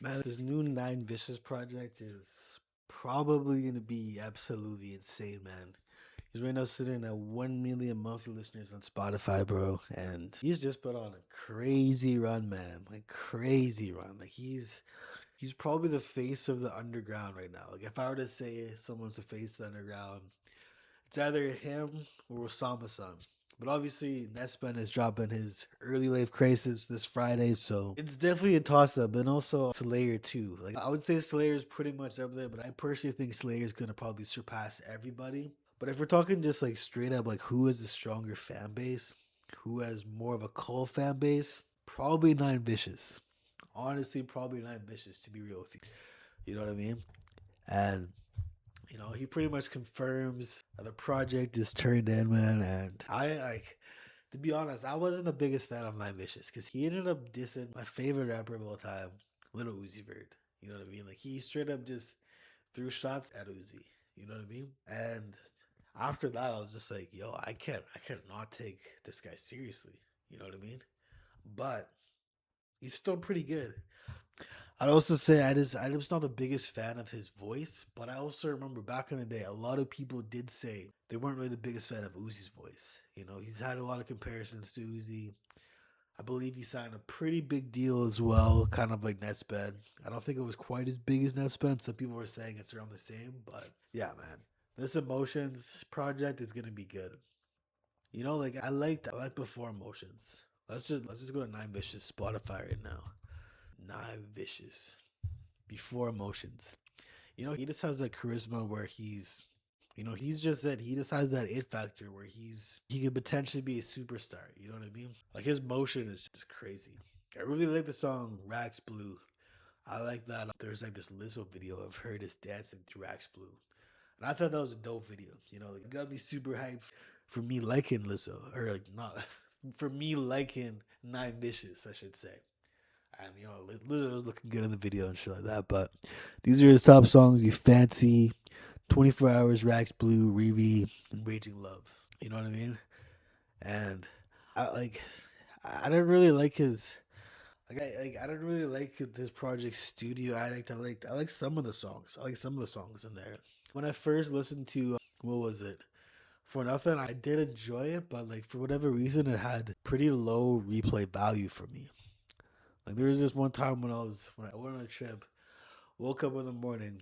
Man, this new Nine Vicious project is probably gonna be absolutely insane, man. He's right now sitting at 1 million monthly listeners on Spotify, bro, and he's just put on a crazy run, man. Like crazy run. Like he's probably the face of the underground right now. Like if I were to say someone's the face of the underground, it's either him or Osama San. But obviously, Nespen is dropping his early life crisis this Friday, so it's definitely a toss up. And also Slayer too. Like I would say Slayer is pretty much up there, but I personally think Slayer is gonna probably surpass everybody. But if we're talking just like straight up, like who has a stronger fan base, who has more of a cult fan base, probably Nine Vicious. Honestly, probably Nine Vicious to be real with you. You know what I mean? And he pretty much confirms that the project is turned in, man. And I like, to be honest, I wasn't the biggest fan of Nine Vicious because he ended up dissing my favorite rapper of all time, Little Uzi Vert. You know what I mean? Like he straight up just threw shots at Uzi. You know what I mean? And after that, I was just like, yo, I can't not take this guy seriously. You know what I mean? But he's still pretty good. I'd also say I'm just not the biggest fan of his voice, but I also remember back in the day, a lot of people did say they weren't really the biggest fan of Uzi's voice. He's had a lot of comparisons to Uzi. I believe he signed a pretty big deal as well, kind of like Netspend. I don't think it was quite as big as Netspend. Some people were saying it's around the same, but yeah, man, this Emotions project is gonna be good. Like I like Before Emotions. Let's just go to Nine Vicious Spotify right now. Nine Vicious. Before Emotions. He just has that charisma where he's just that he just has that it factor where he could potentially be a superstar. You know what I mean? Like his motion is just crazy. I really like the song Rax Blue. I like that. There's like this Lizzo video of her just dancing to Rax Blue, and I thought that was a dope video. Like it got me super hyped for me liking Lizzo, or like not for me liking Nine Vicious, I should say. And Lizzo was looking good in the video and shit like that. But these are his top songs. You Fancy, 24 Hours, Rax Blue, Riri, and Raging Love. You know what I mean? And I like I don't really like his I don't really like this project Studio Addict. I like some of the songs. I like some of the songs in there. When I first listened to what was it? For Nothing, I did enjoy it, but like for whatever reason it had pretty low replay value for me. Like there was this one time when I went on a trip, woke up in the morning,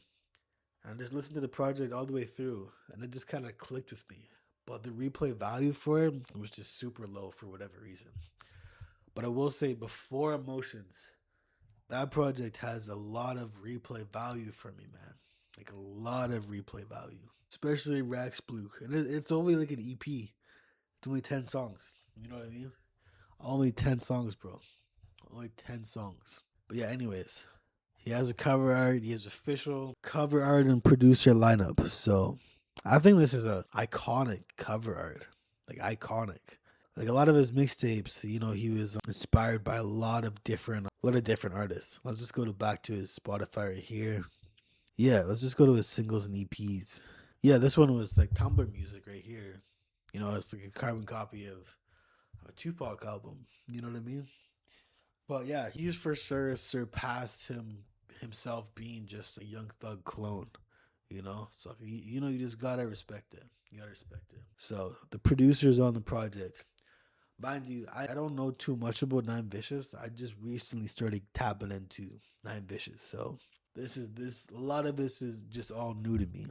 and I just listened to the project all the way through, and it just kind of clicked with me. But the replay value for it was just super low for whatever reason. But I will say, Before Emotions, that project has a lot of replay value for me, man. Like a lot of replay value, especially Rax Blue, and it's only like an EP. It's only 10 songs. You know what I mean? Only 10 songs, bro. Only 10 songs. But yeah, anyways, he has a cover art. He has official cover art and producer lineup. So I think this is a iconic cover art. Like iconic. Like a lot of his mixtapes, he was inspired by a lot of different artists. Let's just go back to his Spotify right here. Yeah, let's just go to his singles and EPs. Yeah, this one was like Tumblr music right here. It's like a carbon copy of a Tupac album. You know what I mean? But yeah, he's for sure surpassed himself being just a Young Thug clone. So you just gotta respect it. You gotta respect it. So the producers on the project, mind you, I don't know too much about Nine Vicious. I just recently started tapping into Nine Vicious, so this a lot of this is just all new to me.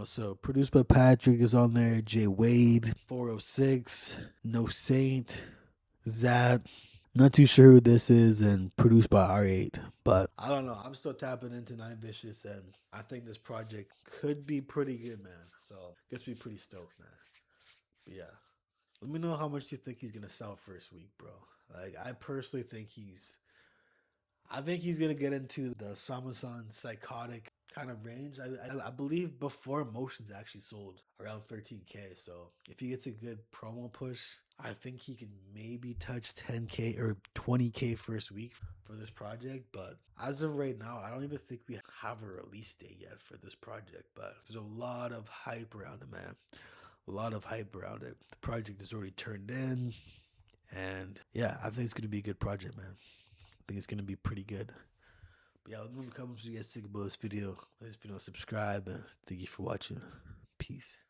So produced by Patrick is on there, Jay Wade, 406, No Saint, Zat. Not too sure who this is, and produced by R8. But I don't know. I'm still tapping into Nine Vicious, and I think this project could be pretty good, man. So gets me pretty stoked, man. But yeah, let me know how much you think he's gonna sell first week, bro. Like I personally think he's gonna get into the Samusan psychotic kind of range. I believe Before Emotions actually sold around 13K. So if he gets a good promo push, I think he can maybe touch 10K or 20K first week for this project. But as of right now, I don't even think we have a release date yet for this project. But there's a lot of hype around it, man. A lot of hype around it. The project is already turned in. And yeah, I think it's gonna be a good project, man. I think it's gonna be pretty good. But yeah, let me know in the comments what you guys think about this video. Let this video subscribe. And thank you for watching. Peace.